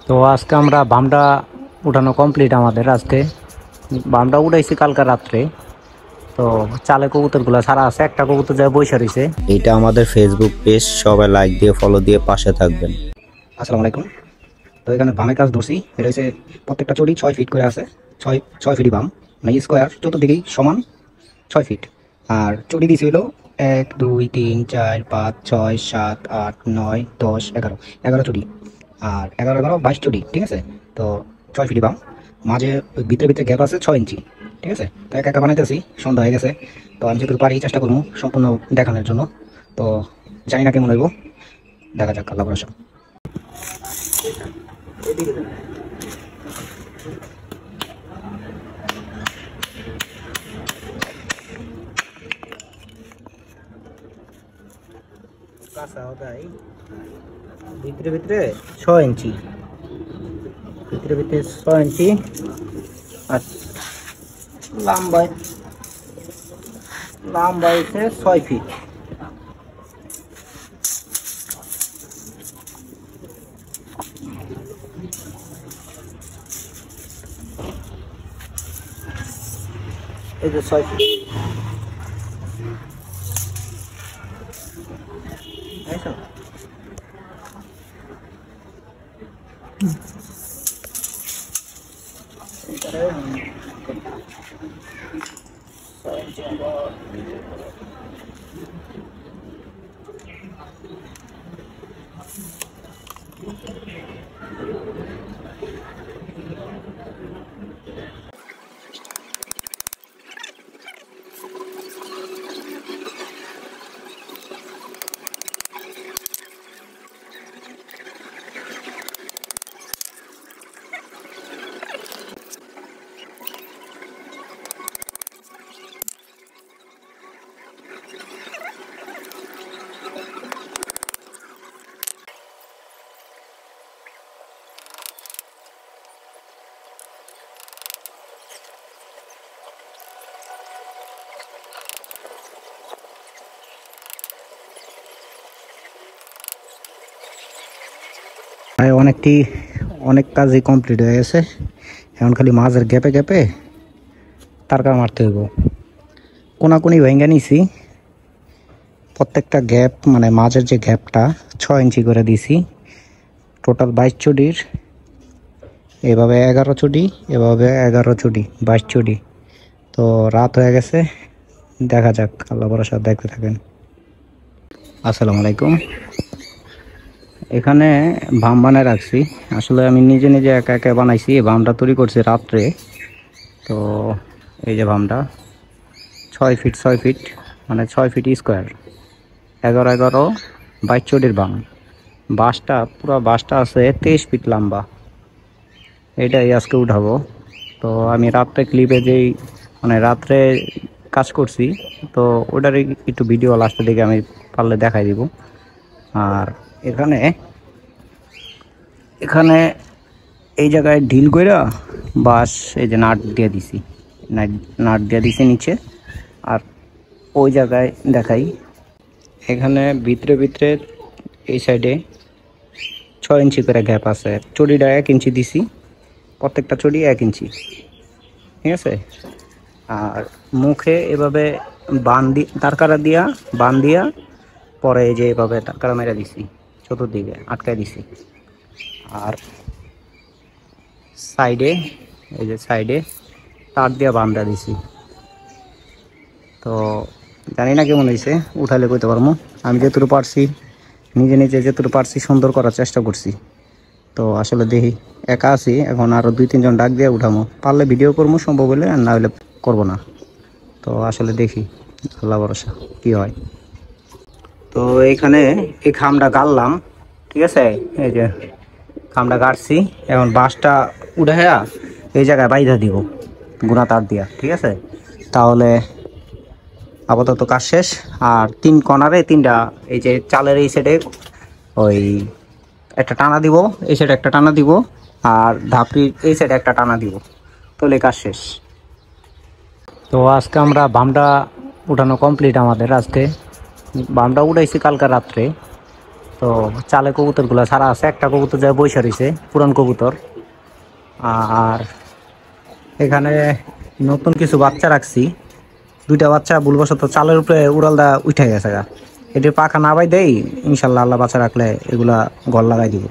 তো আজকে আমরা বামটা উঠানো কমপ্লিট আমাদের আজকে বামটা উঠাইছি কালকে রাত্রে। তো চালে কবুতরগুলো ছাড়া আছে, একটা কবুতর যায় বৈশা রয়েছে। এটা আমাদের ফেসবুক পেজ, সবাই লাইক দিয়ে ফলো দিয়ে পাশে থাকবেন। আসসালামু আলাইকুম। তো এখানে বামের কাজ ধরছি, এটা হচ্ছে প্রত্যেকটা চড়ি 6 ফিট করে আছে, ছয় ছয় ফিটই বাম, মানে স্কোয়ার চতুর্দিকেই সমান 6 ফিট। আর চড়ি দিয়েছি হলো 1 2 3 4 5 6 7 8 9 10 11 11 চড়ি। আর 11 11 22 চড়ি, ঠিক আছে। তো 6 ফিটই বাম, মাঝে ওই ভিতরে ভিতরে গ্যাপ আছে 6 ইঞ্চি, ঠিক আছে। তো একা একা বানাইতেছি, সন্ধ্যা হয়ে গেছে। তো আমি যেটুকু পারি চেষ্টা করবো সম্পূর্ণ দেখানোর জন্য। তো জানি না কেমন হইব, দেখা যাক, আল্লাহ ভরসা। ভিতরে ভিতরে 6 ইঞ্চি, ভিতরে ভিতরে 6 ইঞ্চি। আর লম্বায় হচ্ছে 6 ফিট। এই যে 6 ফিট, দেখছো? অনেক কাজই কমপ্লিট হয়ে গেছে। এখন খালি মাঝের গ্যাপে গ্যাপে তারকা মারতে হইব। কোনাকুনি ভেঙে নিছি, প্রত্যেকটা গ্যাপ মানে মাঝের যে গ্যাপটা 6 ইঞ্চি করে দিছি। টোটাল 22 চুডির, এভাবে 11 চুডি, এভাবে 11 চুডি, 22 চুডি। তো রাত হয়ে গেছে, দেখা যাক, আল্লাহ ভরসা, দেখতে থাকেন। আসসালামু আলাইকুম। এখানে বাম বানায় রাখছি, আসলে আমি নিজে নিজে একা একা বানাইছি। এই বামটা তৈরি করছি রাত্রে। তো এই যে বামটা 6 ফিট 6 ফিট, মানে 6 ফিট স্কোয়ার, 11 11 22 চুডির বাম। বাঁশটা পুরো বাঁশটা আছে 23 ফিট লম্বা। এটাই আজকে উঠাবো। তো আমি রাত্রে ক্লিপে যেই মানে রাত্রে কাজ করছি, তো ওটারই একটু ভিডিও লাস্টের দিকে আমি পারলে দেখাই দিব। আর এখানে এখানে এই জায়গায় ঢিল কইরা বাঁশ এই যে নাট দিয়ে দিছি, নাট দিয়ে দিছি নিচে। আর ওই জায়গায় দেখাই, এখানে ভিতরে ভিতরে এই সাইডে 6 ইঞ্চি করে গ্যাপ আছে। চড়িটা 1 ইঞ্চি দিছি, প্রত্যেকটা চড়ি 1 ইঞ্চি, ঠিক আছে। আর মুখে এভাবে তারকারা দিয়া বান দিয়া পরে এই যে এভাবে তারকারা মেরে দিছি, চতুর্দিকে আটকায় দিছি। আর সাইডে এই যে সাইডে তার দিয়া বান্ধা দিছি। তো জানি না কেমন হয়েছে, উঠালে কইতে পারবো। আমি যেটুকু পারছি, নিজে নিজে যেটুকু পারছি সুন্দর করার চেষ্টা করছি। তো আসলে দেখি, একা আছি, এখন আরও 2 3 জন ডাক দিয়ে উঠামো, পারলে ভিডিও করবো সম্ভব হলে, আর না হলে করবো না। তো আসলে দেখি, আল্লাহ ভরসা কি হয়। তো এইখানে এই খামটা গাড়লাম, ঠিক আছে। এই যে খামটা গাড়ছি, এখন বাঁশটা উঠে এই জায়গায় বাইধা দিব গুণা তার দিয়া, ঠিক আছে। তাহলে আপাতত কাজ শেষ। আর 3 কর্নারে 3টা, এই যে চালের এই সাইডে ওই একটা টানা দিব, এই সাইডে একটা টানা দিব, আর ধাপড়ির এই সাইডে একটা টানা দিব, তাহলে কাজ শেষ। তো আজকে আমরা বামটা উঠানো কমপ্লিট আমাদের আজকে। বামটা উঠাইছি কালকে রাত্রে। তো চালে কবুতরগুলো ছাড়া আছে, একটা কবুতর যায় বৈশা রয়েছে, পুরান কবুতর। আর এখানে নতুন কিছু বাচ্চা রাখছি, 2টা বাচ্চা ভুলবশত চালের উপরে উড়ালদা উঠে গেছে গা। এটির পাখা না বাই দেই, ইনশাল্লাহ আল্লাহ বাচ্চা রাখলে এগুলা ঘর লাগাই দিব।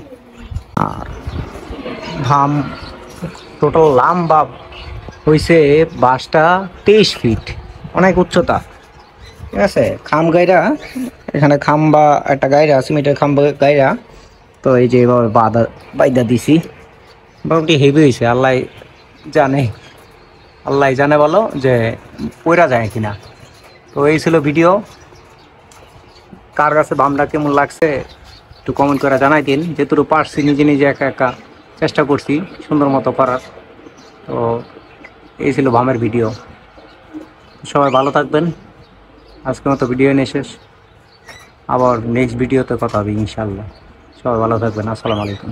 আর ভাম টোটাল লম্বা হয়েছে বাসটা 23 ফিট, অনেক উচ্চতা। ঠিক আছে, খাম গাইরা, এখানে খাম বা একটা গাইরা সিমেন্টের খাম গাইরা, তো এই যে এভাবে বাইদা দিছি, মোটামুটি হেভি হয়েছে। আল্লাহ জানে বলো যে পয়রা যায় কিনা। তো এই ছিল ভিডিও। কার কাছে বামটা কেমন লাগছে একটু কমেন্ট করে জানাই দিন। যেটুকু পারছি নিজে নিজে একা একা চেষ্টা করছি সুন্দর মতো করার। তো এই ছিল বামের ভিডিও। সবাই ভালো থাকবেন। আজকের মতো ভিডিও নিয়ে শেষ, আবার নেক্সট ভিডিওতে কথা হবে ইনশাল্লাহ। সবাই ভালো থাকবেন। আসসালামু আলাইকুম।